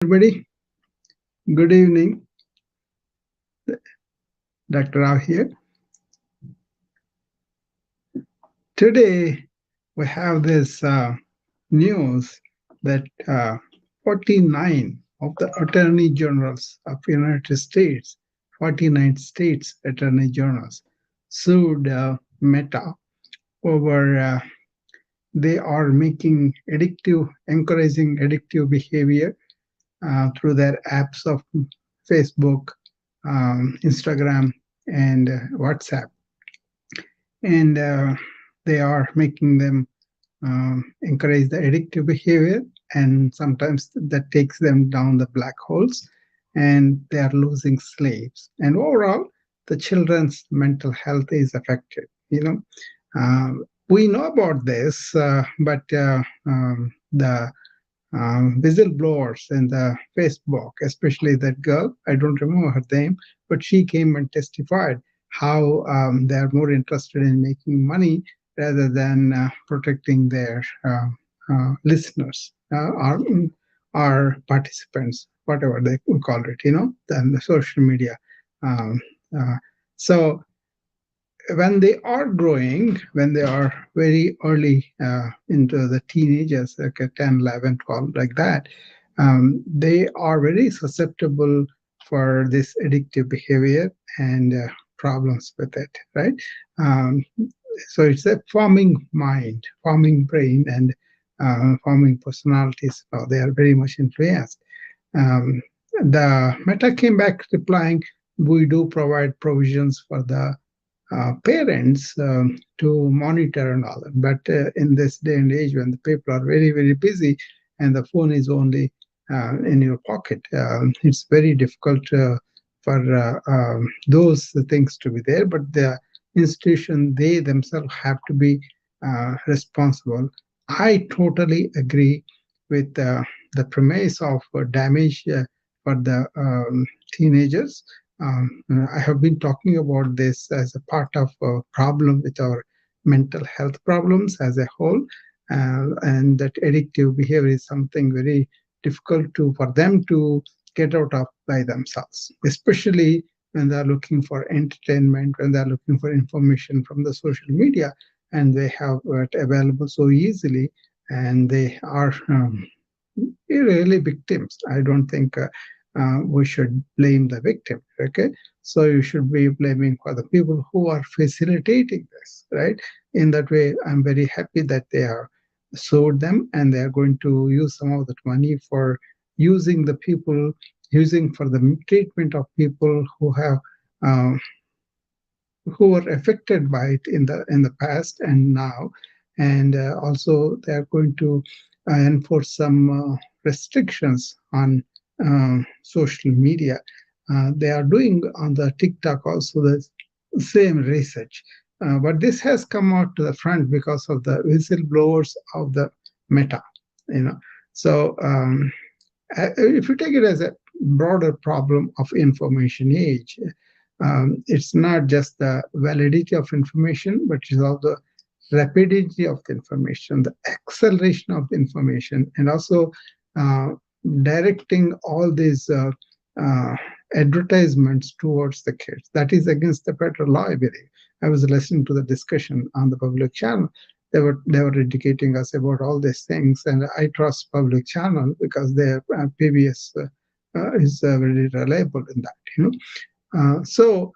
Everybody, good evening. Dr. Rao here. Today we have this news that 49 of the attorney generals of United States, 49 states attorney generals, sued Meta over they are making encouraging addictive behavior through their apps of Facebook, Instagram, and WhatsApp. And they are making them encourage the addictive behavior, and sometimes that takes them down the black holes, and they are losing slaves. And overall, the children's mental health is affected. Uh, we know about this, but the whistleblowers in the Facebook, especially that girl, I don't remember her name, but she came and testified how they are more interested in making money rather than protecting their listeners or participants, whatever they would call it, than the social media. Um, uh, so when they are growing, when they are very early into the teenagers, like 10, 11, 12, like that, they are very susceptible for this addictive behavior and problems with it, right? Um, so it's a forming mind, forming brain, and forming personalities. So they are very much influenced. Um, the Meta came back replying, we do provide provisions for the parents to monitor and all that. But in this day and age, when the people are very, very busy and the phone is only in your pocket, it's very difficult for those things to be there. But the institution, they themselves have to be responsible. I totally agree with the premise of damage for the teenagers. I have been talking about this as a part of a problem with our mental health problems as a whole, and that addictive behavior is something very difficult for them to get out of by themselves, especially when they are looking for entertainment, when they are looking for information from the social media, and they have it available so easily, and they are really victims. I don't think we should blame the victim. Okay, so you should be blaming for the people who are facilitating this, right? In that way, I'm very happy that they are sued them, and they are going to use some of that money for using the people, using for the treatment of people uh, who were affected by it in the past and now. And also they are going to enforce some restrictions on social media. They are doing on the TikTok also the same research. But this has come out to the front because of the whistleblowers of the Meta, you know. So if you take it as a broader problem of information age, it's not just the validity of information, but it's also rapidity of the information, the acceleration of the information, and also uh, directing all these uh, advertisements towards the kids. That is against the federal law, I believe. I was listening to the discussion on the public channel. They were educating us about all these things, and I trust public channel because their PBS is very reliable in that. So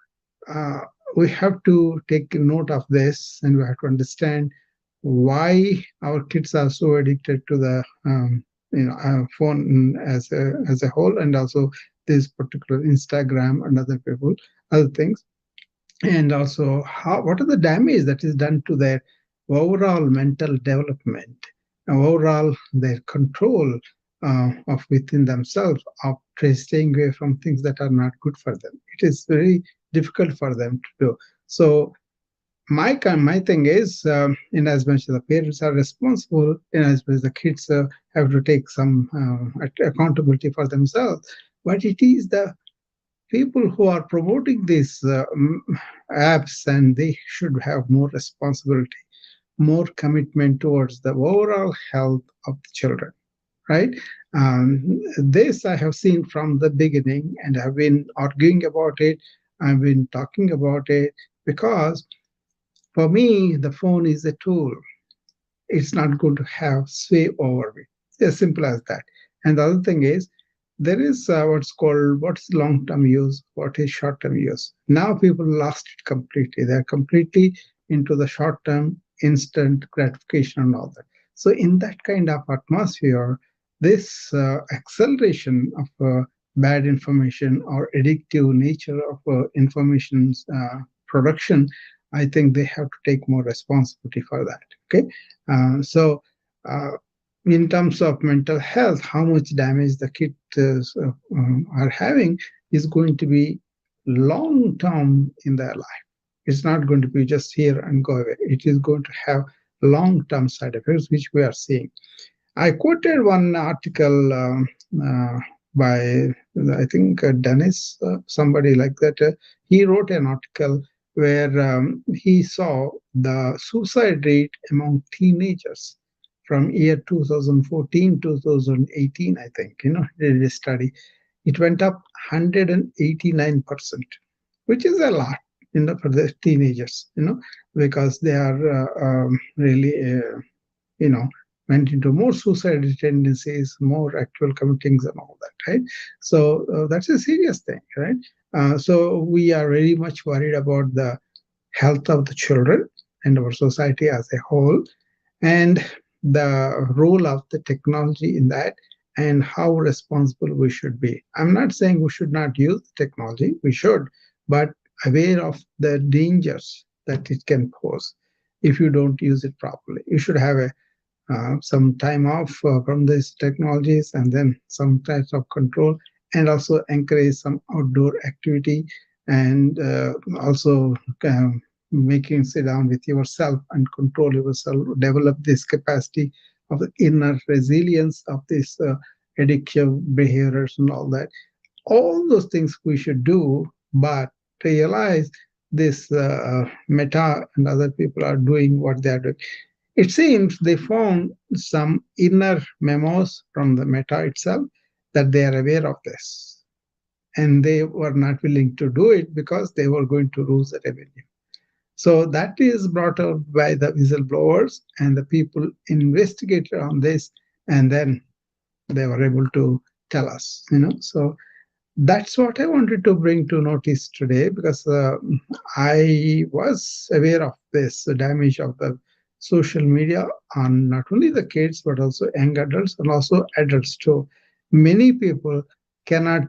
uh, we have to take note of this, and we have to understand why our kids are so addicted to the phone as a whole, and also this particular Instagram and other things, and also what are the damage that is done to their overall mental development, overall their control of within themselves, of staying away from things that are not good for them. It is very difficult for them to do. So my thing is, in as much as the parents are responsible, in as much as the kids have to take some accountability for themselves, but it is the people who are promoting these apps, and they should have more responsibility, more commitment towards the overall health of the children. right? This I have seen from the beginning and have been arguing about it. I've been talking about it because for me, the phone is a tool. It's not going to have sway over me. It's as simple as that. And the other thing is, there is what's long-term use, what is short-term use. Now people lost it completely. They're completely into the short-term, instant gratification and all that. So in that kind of atmosphere, this acceleration of bad information or addictive nature of information production, I think they have to take more responsibility for that. Okay, so, uh, in terms of mental health, how much damage the kids are having is going to be long term in their life. It's not going to be just here and go away. It is going to have long term side effects, which we are seeing. I quoted one article by, I think, Dennis, somebody like that. He wrote an article where he saw the suicide rate among teenagers from year 2014 2018. I think, he did a study. It went up 189%, which is a lot, for the teenagers, because they are really you know, went into more suicidal tendencies, more actual committings and all that, right? So that's a serious thing, right? So we are very much worried about the health of the children and our society as a whole, and the role of the technology in that, and how responsible we should be. I'm not saying we should not use technology, we should, but aware of the dangers that it can pose if you don't use it properly. You should have some time off from these technologies, and then some types of control, and also encourage some outdoor activity, and also making sit down with yourself and control yourself, develop this capacity of the inner resilience of these addictive behaviors and all that. All those things we should do, but realize this Meta and other people are doing what they are doing. It seems they found some inner memos from the Meta itself that they are aware of this. And they were not willing to do it because they were going to lose the revenue. So that is brought out by the whistleblowers, and the people investigated on this, and then they were able to tell us. So that's what I wanted to bring to notice today, because I was aware of this damage of the social media on not only the kids but also young adults and also adults too. Many people cannot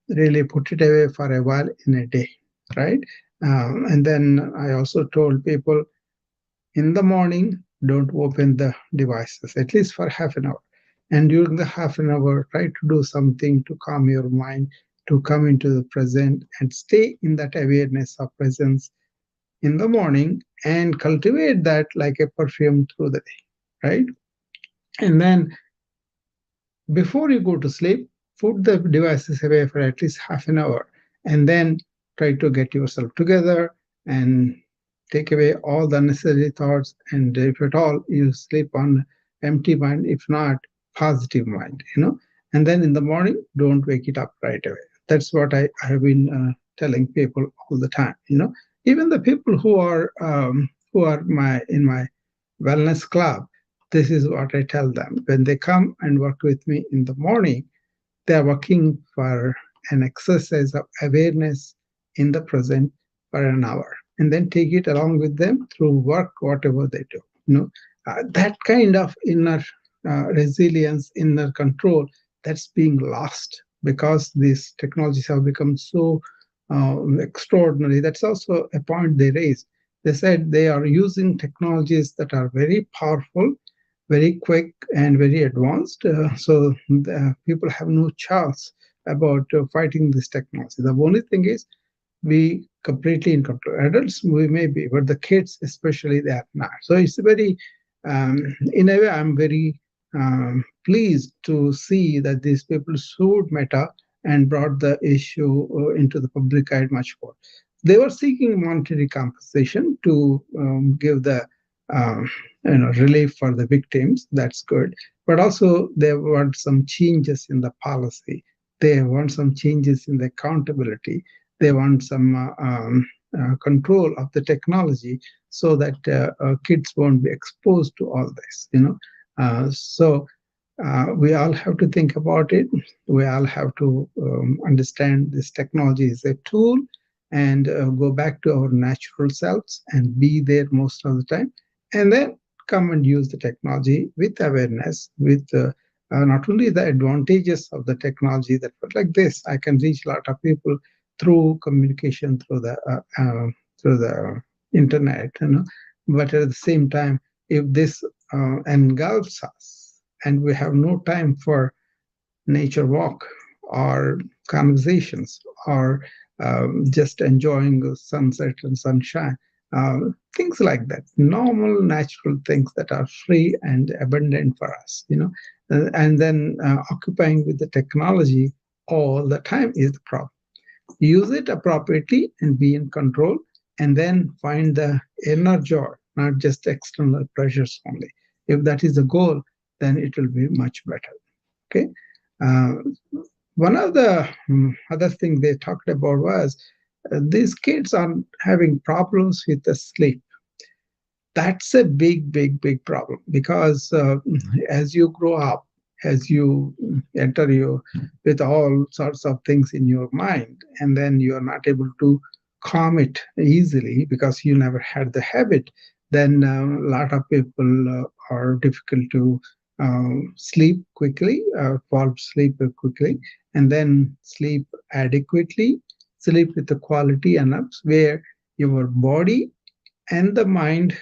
really put it away for a while in a day, right? And then I also told people, in the morning, don't open the devices, at least for half an hour. And during the half an hour, try to do something to calm your mind, to come into the present and stay in that awareness of presence in the morning, and cultivate that like a perfume through the day, right? And then before you go to sleep, put the devices away for at least half an hour, and then try to get yourself together and take away all the unnecessary thoughts. And if at all, you sleep on empty mind, if not positive mind. And then in the morning, don't wake it up right away. That's what I have been telling people all the time. Even the people who are my in my wellness club, this is what I tell them. When they come and work with me in the morning, they are working for an exercise of awareness in the present for an hour, and then take it along with them through work, whatever they do. That kind of inner resilience, inner control, that's being lost because these technologies have become so extraordinary. That's also a point they raised. They said they are using technologies that are very powerful, very quick, and very advanced. So the people have no chance about fighting this technology. The only thing is, be completely in control. Adults, we may be, but the kids, especially, they are not. So it's very, in a way, I'm very pleased to see that these people sued Meta and brought the issue into the public eye much more. They were seeking monetary compensation to give the um, relief for the victims. That's good. But also they want some changes in the policy. They want some changes in the accountability. They want some control of the technology so that kids won't be exposed to all this. So we all have to think about it. We all have to understand this technology is a tool and go back to our natural selves and be there most of the time. And then come and use the technology with awareness, with not only the advantages of the technology that, but like this, I can reach a lot of people through communication through the internet, But at the same time, if this engulfs us, and we have no time for nature walk or conversations or just enjoying the sunset and sunshine, uh, things like that, normal natural things that are free and abundant for us, and then occupying with the technology all the time is the problem. Use it appropriately and be in control, and then find the inner joy, not just external pressures only. If that is the goal, then it will be much better. Okay. Uh, One of the other things they talked about was these kids are having problems with the sleep. That's a big, big, big problem because as you grow up, as you enter your with all sorts of things in your mind, and then you are not able to calm it easily because you never had the habit, then a lot of people are difficult to sleep quickly, fall asleep quickly, and then sleep adequately, sleep with the quality enough where your body and the mind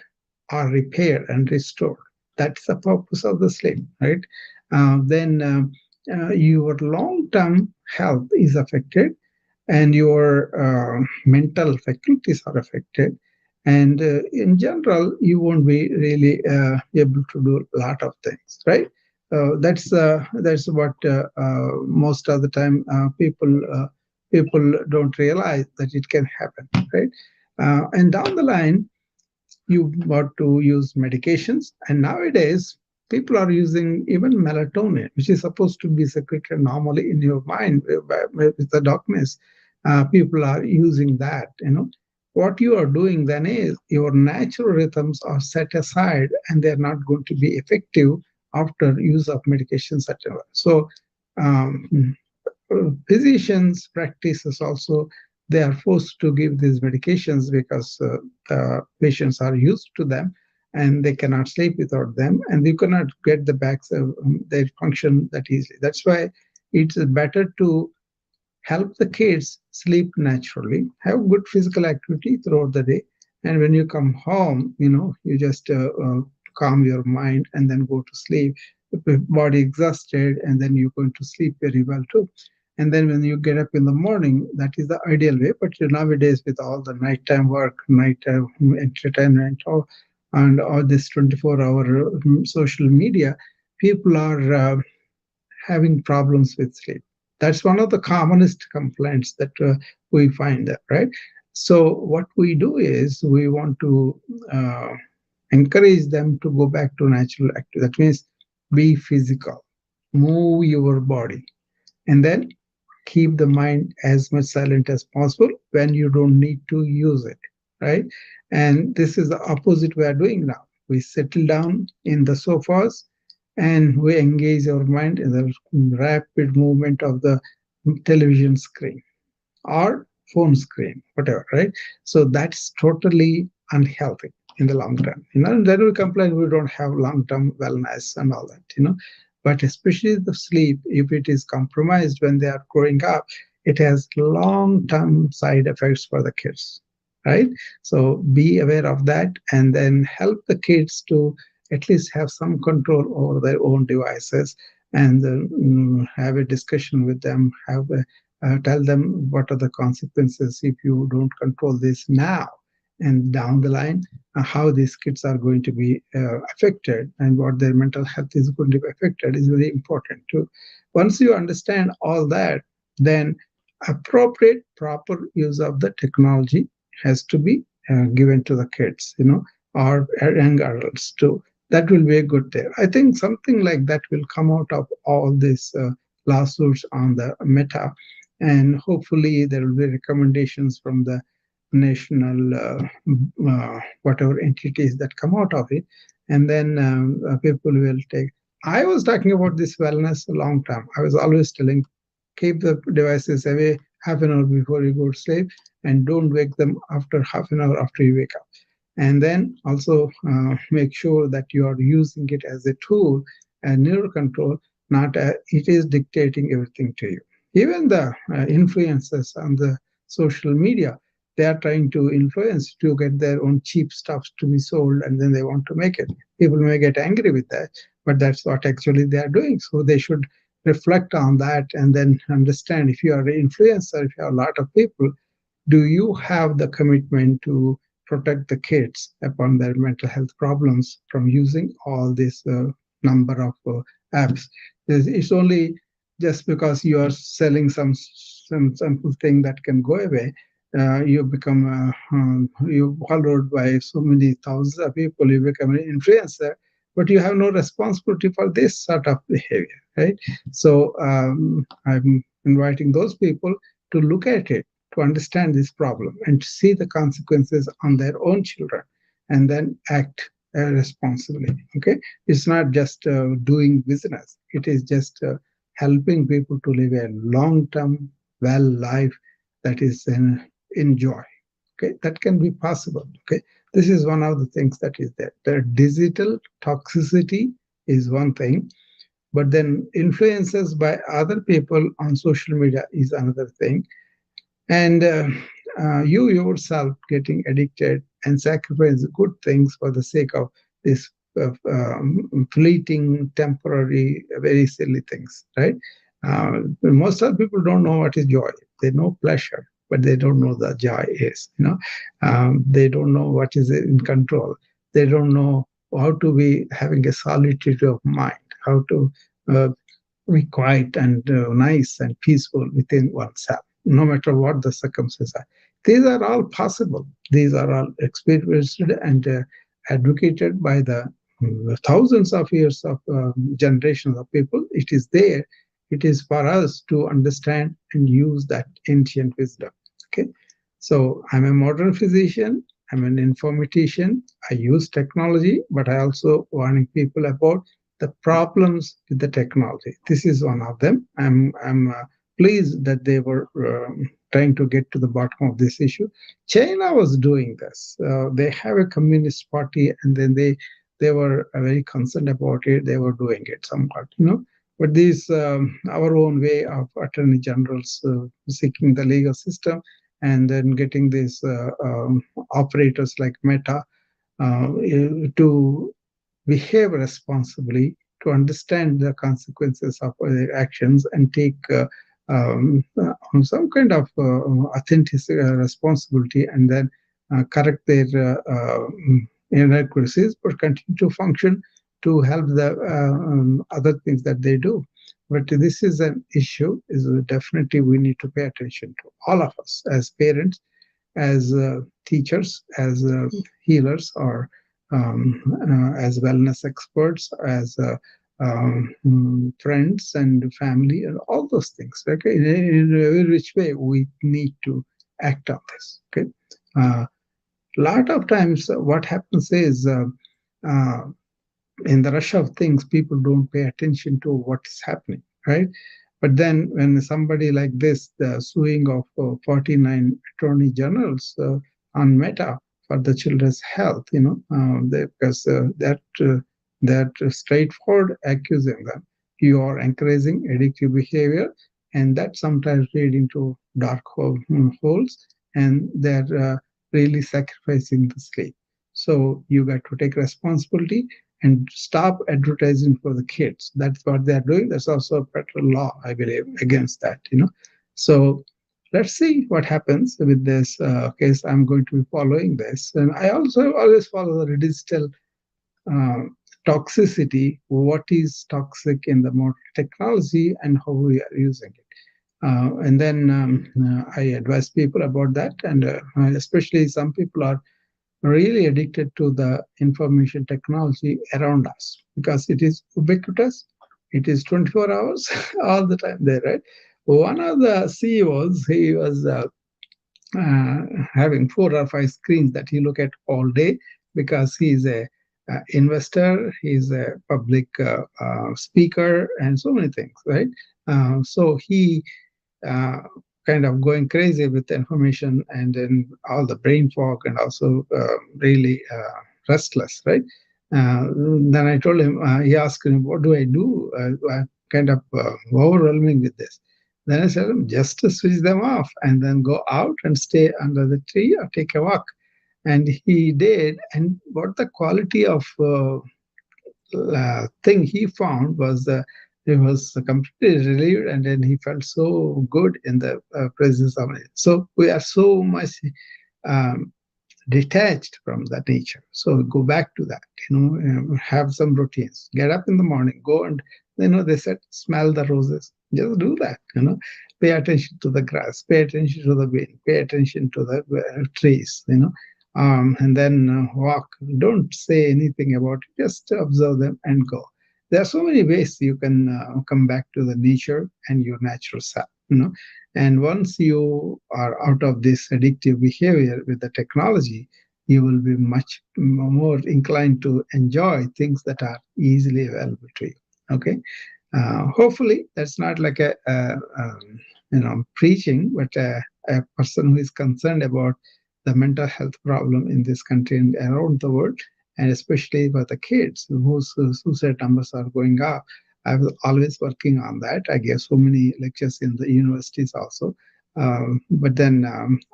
are repaired and restored. That's the purpose of the sleep, right? Then your long term health is affected, and your mental faculties are affected. And in general, you won't be really able to do a lot of things, right? That's what most of the time people don't realize that it can happen, right? And down the line, you got to use medications. And nowadays, people are using even melatonin, which is supposed to be secreted normally in your mind with the darkness. People are using that. What you are doing then is your natural rhythms are set aside, and they're not going to be effective after use of medications, etc. So um, physicians practices also, they are forced to give these medications because the patients are used to them and they cannot sleep without them, and you cannot get the back their function that easily. That's why it's better to help the kids sleep naturally, have good physical activity throughout the day, and when you come home, you just calm your mind and then go to sleep. The body exhausted, and then you're going to sleep very well too. And then when you get up in the morning, that is the ideal way. But nowadays, with all the nighttime work, nighttime entertainment, and all this 24-hour social media, people are having problems with sleep. That's one of the commonest complaints that we find there, right? So what we do is we want to uh, encourage them to go back to natural activity. That means be physical, move your body, and then keep the mind as much silent as possible when you don't need to use it, right? And this is the opposite we are doing now. We settle down in the sofas and we engage our mind in the rapid movement of the television screen or phone screen, whatever, right? So that's totally unhealthy in the long term. And then we complain we don't have long-term wellness and all that. But especially the sleep, if it is compromised when they are growing up, it has long-term side effects for the kids, right? So be aware of that, and then help the kids to at least have some control over their own devices, and have a discussion with them, tell them what are the consequences if you don't control this now, and down the line, how these kids are going to be affected, and what their mental health is going to be affected is very important too. Once you understand all that, then appropriate, proper use of the technology has to be given to the kids. or young adults too. That will be a good thing. I think something like that will come out of all these lawsuits on the Meta, and hopefully there will be recommendations from the national whatever entities that come out of it, and then people will take. I was talking about this wellness a long time. I was always telling, keep the devices away half an hour before you go to sleep, and don't wake them after half an hour after you wake up. And then also make sure that you are using it as a tool and neural control, not it is dictating everything to you. Even the influencers on the social media, they are trying to influence to get their own cheap stuff to be sold, and then they want to make it. People may get angry with that, but that's what actually they are doing. So they should reflect on that and then understand, if you are an influencer, if you have a lot of people, do you have the commitment to protect the kids upon their mental health problems from using all this number of apps? It's only just because you are selling some simple thing that can go away. You become you followed by so many thousands of people. You become an influencer, but you have no responsibility for this sort of behavior, right? So I'm inviting those people to look at it, to understand this problem, and to see the consequences on their own children, and then act responsibly. Okay, it's not just doing business; it is just helping people to live a long-term, well life that is in joy. Okay, that can be possible. Okay, this is one of the things that is there. The digital toxicity is one thing, but then influences by other people on social media is another thing. And you yourself getting addicted and sacrifice good things for the sake of this fleeting, temporary, very silly things, right? Most of the people don't know what is joy. They know pleasure, but they don't know the joy is. They don't know what is in control. They don't know how to be having a solitude of mind, how to uh, be quiet and nice and peaceful within oneself, no matter what the circumstances are. These are all possible. These are all experienced and advocated by the thousands of years of generations of people. It is there. It is for us to understand and use that ancient wisdom. Okay. So I'm a modern physician. I'm an informatician. I use technology, but I also warning people about the problems with the technology. This is one of them. I'm pleased that they were trying to get to the bottom of this issue. China was doing this. They have a communist party, and then they were very concerned about it. They were doing it somewhat. But this our own way of attorney generals seeking the legal system, and then getting these operators like Meta to behave responsibly, to understand the consequences of their actions, and take some kind of authentic responsibility, and then correct their inadequacies, but continue to function to help the other things that they do. But this is an issue, is definitely we need to pay attention to, all of us, as parents, as teachers, as healers, or as wellness experts, as friends and family, and all those things. Okay, in a very rich way, we need to act on this. Okay, lot of times what happens is uh, in the rush of things, people don't pay attention to what is happening, right? But then when somebody like this, the suing of 49 attorney generals on Meta for the children's health, because that straightforward accusing them, you are encouraging addictive behavior, and that sometimes leading to dark holes, and they're really sacrificing the sleep. So you got to take responsibility and stop advertising for the kids. That's what they're doing. There's also a federal law, I believe, against that. So let's see what happens with this case. I'm going to be following this. And I also always follow the digital uh, toxicity, what is toxic in the modern technology and how we are using it. And then I advise people about that. And especially some people are really addicted to the information technology around us because it is ubiquitous. It is 24 hours all the time there, right? One of the CEOs, he was uh, having 4 or 5 screens that he look at all day because he's a investor, he's a public speaker, and so many things, right? So he uh, kind of going crazy with the information and then all the brain fog and also really restless, right? Then I told him, he asked me, what do I do? I'm kind of overwhelming with this. Then I said, just to switch them off and then go out and stay under the tree or take a walk. And he did. And what the quality of thing he found was he was completely relieved, and then he felt so good in the presence of it. So we are so much um, detached from the nature. So go back to that, have some routines. Get up in the morning, go and, they said, smell the roses. Just do that. Pay attention to the grass, pay attention to the wind, pay attention to the trees. And then walk. Don't say anything about it, just observe them and go. There are so many ways you can come back to the nature and your natural self. And once you are out of this addictive behavior with the technology, you will be much more inclined to enjoy things that are easily available to you. Okay. Hopefully, that's not like preaching, but a person who is concerned about the mental health problem in this country and around the world, and especially for the kids whose suicide numbers are going up. I was always working on that. I gave so many lectures in the universities also. But then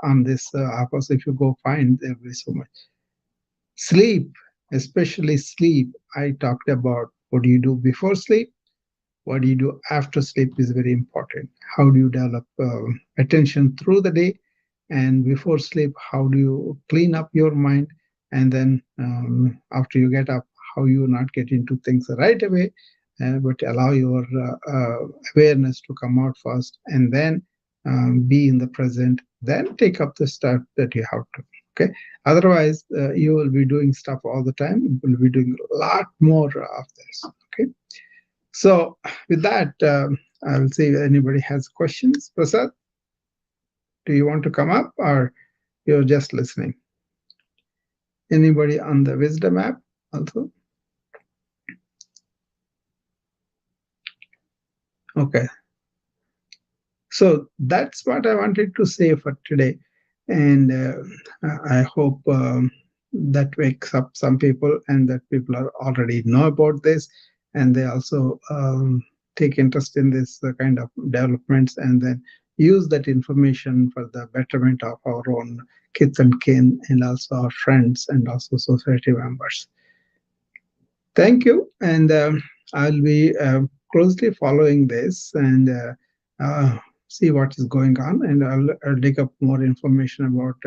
on this, of course, if you go find, there will be so much. Sleep, especially sleep. I talked about what do you do before sleep, what do you do after sleep is very important. How do you develop attention through the day? And before sleep, how do you clean up your mind? And then after you get up, how you not get into things right away, but allow your awareness to come out first and then be in the present, then take up the stuff that you have to. Okay. Otherwise, you will be doing stuff all the time. You will be doing a lot more of this. Okay. So with that, I will see if anybody has questions. Prasad, do you want to come up or you're just listening? Anybody on the Wisdom app also? Okay. So that's what I wanted to say for today. And I hope that wakes up some people and that people are already know about this and they also take interest in this kind of developments and then use that information for the betterment of our own kith and kin and also our friends and also society members. Thank you. And I'll be closely following this and see what is going on. And I'll dig up more information about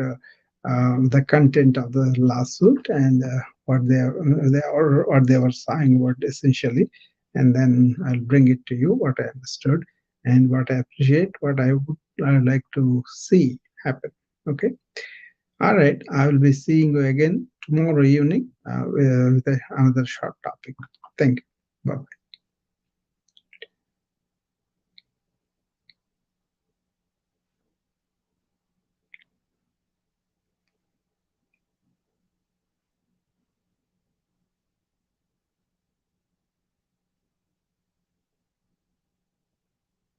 the content of the lawsuit and what they were saying about essentially. And then I'll bring it to you what I understood and what I appreciate, what I would like to see happen. Okay. All right. I will be seeing you again tomorrow evening with another short topic. Thank you. Bye.